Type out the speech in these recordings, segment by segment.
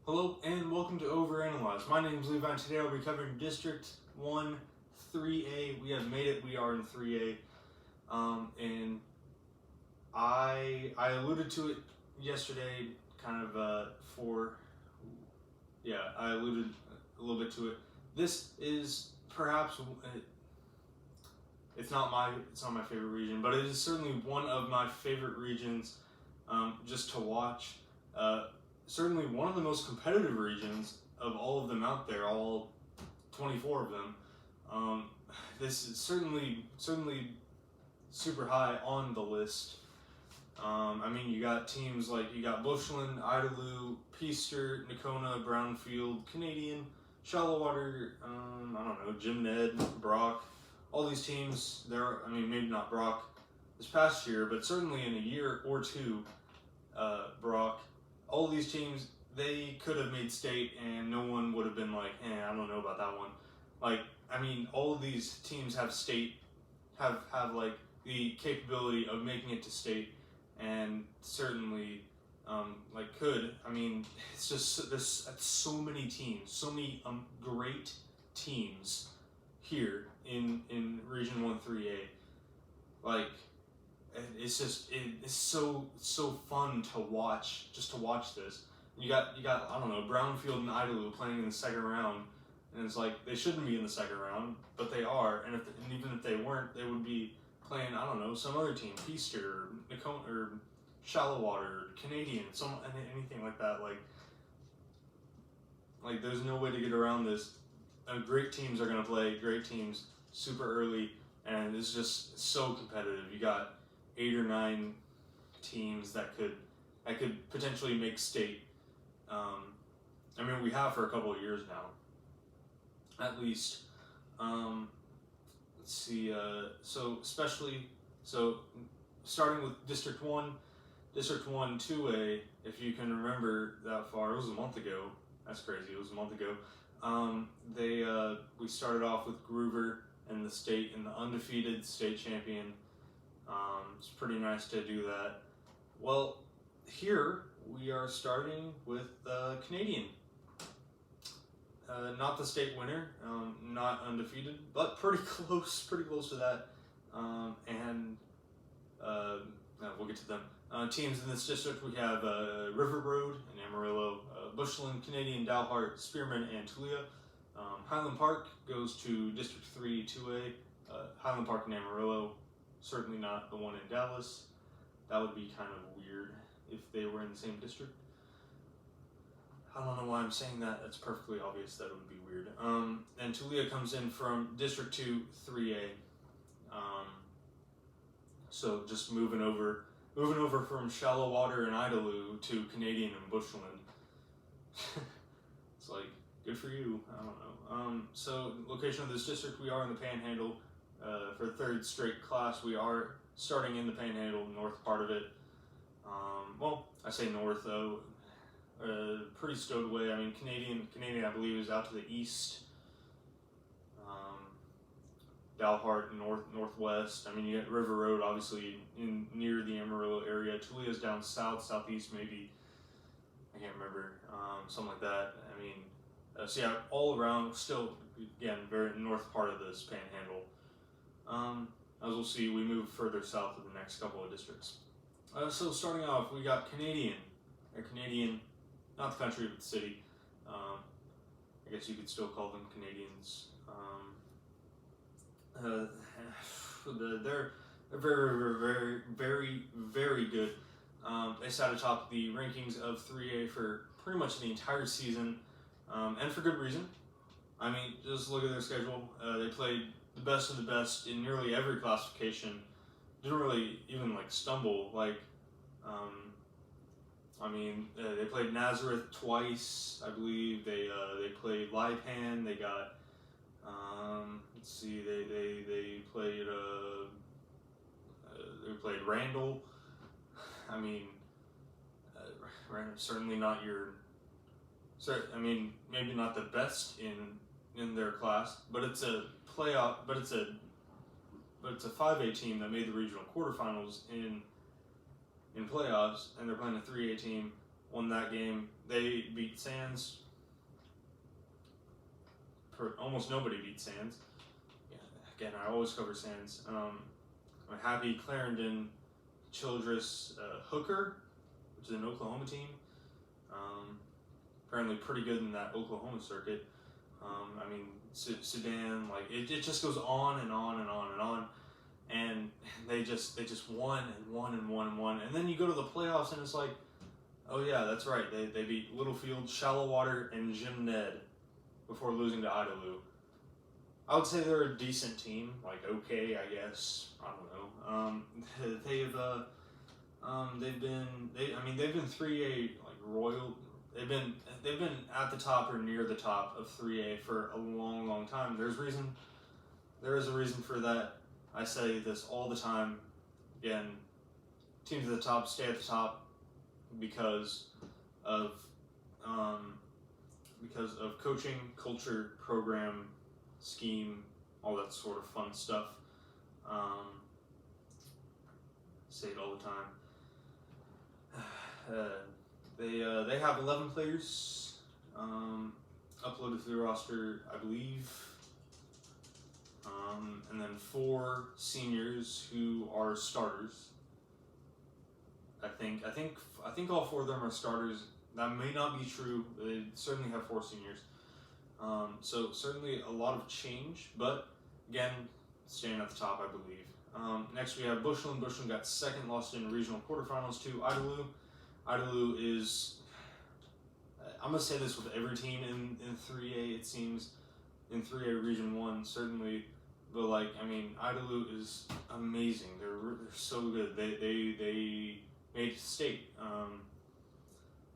Hello and welcome to Overanalyzed. My name is Levi and today I'll be covering District 1, 3A. We have made it, we are in 3A. And I alluded to it yesterday, I alluded a little bit to it. This is perhaps, it's not my favorite region, but it is certainly one of my favorite regions just to watch. Certainly one of the most competitive regions of all of them out there, all 24 of them. This is certainly super high on the list. I mean, you got teams like, you got Bushland, Idalou, Peaster, Nakona, Brownfield, Canadian, Shallowater, Jim Ned, Brock. All these teams, maybe not Brock this past year, but certainly in a year or two, Brock. All of these teams, they could have made state and no one would have been like, I don't know about that one. All of these teams have like the capability of making it to state and certainly could. It's just, there's so many teams, so many great teams here in Region 1 3A. It's so fun to watch, just to watch this. You got Brownfield and Idalou playing in the second round, and it's like, they shouldn't be in the second round, but they are, and even if they weren't, they would be playing, some other team, Peaster, or Nakona, or Shallowater, Canadian, anything like that. Like there's no way to get around this. Great teams are gonna play great teams super early, and it's just so competitive. You got 8 or 9 teams that could potentially make state. We have for a couple of years now, at least. Let's see. Starting with District 1 2A. If you can remember that far, it was a month ago. That's crazy. It was a month ago. We started off with Groover and the undefeated state champion. It's pretty nice to do that. Well, here we are starting with Canadian. Not the state winner, not undefeated, but pretty close to that. We'll get to them. Teams in this district, we have River Road and Amarillo, Bushland, Canadian, Dalhart, Spearman, and Tulia. Highland Park goes to District 3 2A. Highland Park and Amarillo. Certainly not the one in Dallas. That would be kind of weird if they were in the same district. I don't know why I'm saying that. That's perfectly obvious that it would be weird. And Tulia comes in from District 2 3A. So just moving over from Shallowater and Idalou to Canadian and Bushland. It's like, good for you. I don't know. So location of this district, we are in the Panhandle. For the third straight class, we are starting in the Panhandle, north part of it. I say north though, pretty stowed away. Canadian I believe is out to the east. Dalhart northwest. You got River Road obviously near the Amarillo area. Tulia's down southeast maybe. I can't remember. Something like that. All around, still again very north part of this Panhandle. As we'll see, we move further south in the next couple of districts. So starting off, we got Canadian, not the country, but the city. I guess you could still call them Canadians. They're very good. They sat atop the rankings of 3A for pretty much the entire season, and for good reason. Just look at their schedule. They played the best of the best in nearly every classification. Didn't really even stumble. They played Nazareth twice, I believe. They played Lipan. They got they played Randall. Certainly not maybe not the best in their class, but it's a playoff. But it's a 5A team that made the regional quarterfinals in playoffs, and they're playing a 3A team won that game. They beat Sands. Almost nobody beat Sands. Yeah, again, I always cover Sands. I'm happy Clarendon Childress Hooker, which is an Oklahoma team. Apparently pretty good in that Oklahoma circuit. I mean, Sudan, like it just goes on and on and on and on, and they just won and won and won and won, and then you go to the playoffs and it's like, oh yeah, that's right, they beat Littlefield, Shallow Water, and Jim Ned before losing to Idalou. I would say they're a decent team, like okay, I guess, I don't know. They've been 3A like royal. They've been at the top or near the top of 3A for a long, long time. There is a reason for that. I say this all the time. Again, teams at the top stay at the top because of coaching, culture, program, scheme, all that sort of fun stuff. Say it all the time. They have 11 players uploaded to the roster, I believe, and then 4 seniors who are starters. I think all 4 of them are starters. That may not be true. They certainly have 4 seniors. So certainly a lot of change, but again, staying at the top, I believe. Next we have Bushel and Bushland got second, lost in regional quarterfinals to Idalou. Idalou is, I'm going to say this with every team in 3A, it seems, in 3A Region 1, certainly, but like, I mean, Idalou is amazing. They're so good. They made state.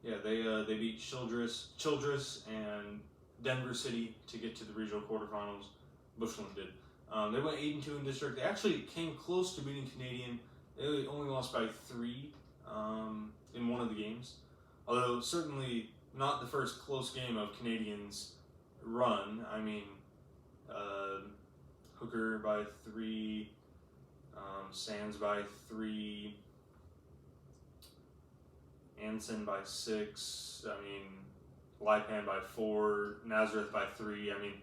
They beat Childress and Denver City to get to the regional quarterfinals. Bushland did. They went 8-2 in district. They actually came close to beating Canadian. They only lost by 3 in one of the games. Although certainly not the first close game of Canadians' run. I mean, Hooker by 3, Sands by 3, Anson by 6. I mean, Lipan by 4, Nazareth by 3. I mean,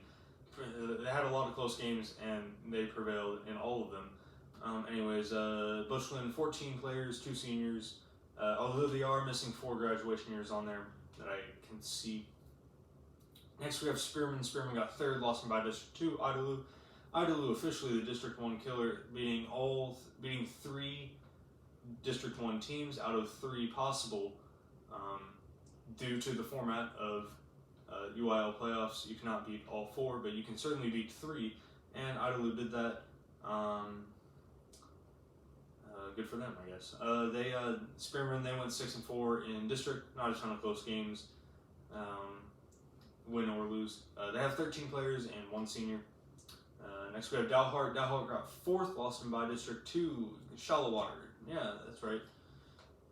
they had a lot of close games and they prevailed in all of them. Bushland, 14 players, 2 seniors. Although they are missing 4 graduation years on there that I can see. Next we have Spearman. Spearman got third, lost by District 2, Idalou. Idalou officially the District 1 killer, beating 3 District 1 teams out of 3 possible. Due to the format of UIL playoffs, you cannot beat all 4, but you can certainly beat 3, and Idalou did that. Good for them, I guess. Spearman, they went 6-4 in district, not a ton of close games, win or lose. They have 13 players and 1 senior. Next we have Dalhart. Dalhart got 4th, lost by District 2, Shallow Water. Yeah, that's right.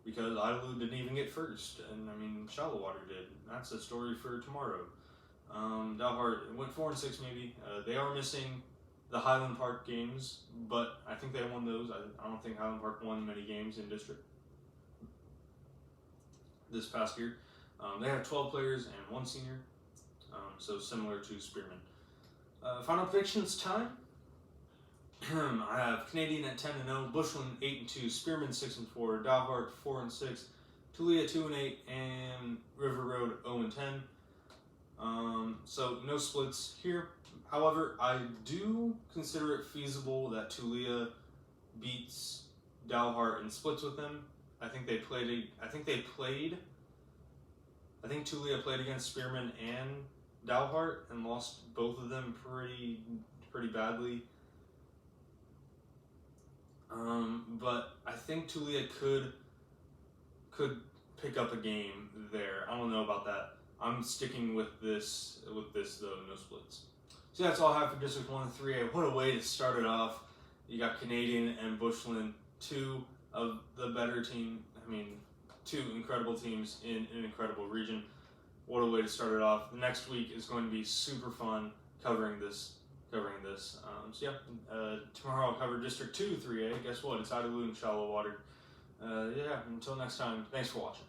Because Idalou didn't even get first, and I mean, Shallow Water did. That's a story for tomorrow. Dalhart went 4-6 maybe. They are missing the Highland Park games, but I think they won those. I don't think Highland Park won many games in district this past year. They have 12 players and 1 senior, so similar to Spearman. Final predictions time. I have Canadian at 10-0, Bushland 8-2, Spearman 6-4, Dalhart 4-6, Tulia 2-8, and River Road 0-10. So no splits here. However, I do consider it feasible that Tulia beats Dalhart and splits with them. I think Tulia played against Spearman and Dalhart and lost both of them pretty badly. But I think Tulia could pick up a game there. I don't know about that. I'm sticking with this though, no splits. So that's all I have for District 1 and 3A. What a way to start it off. You got Canadian and Bushland, 2 of the better team. I mean, 2 incredible teams in an incredible region. What a way to start it off. The next week is going to be super fun covering this. Tomorrow I'll cover District 2 3A. Guess what? It's Idalou and Shallow Water. Until next time, thanks for watching.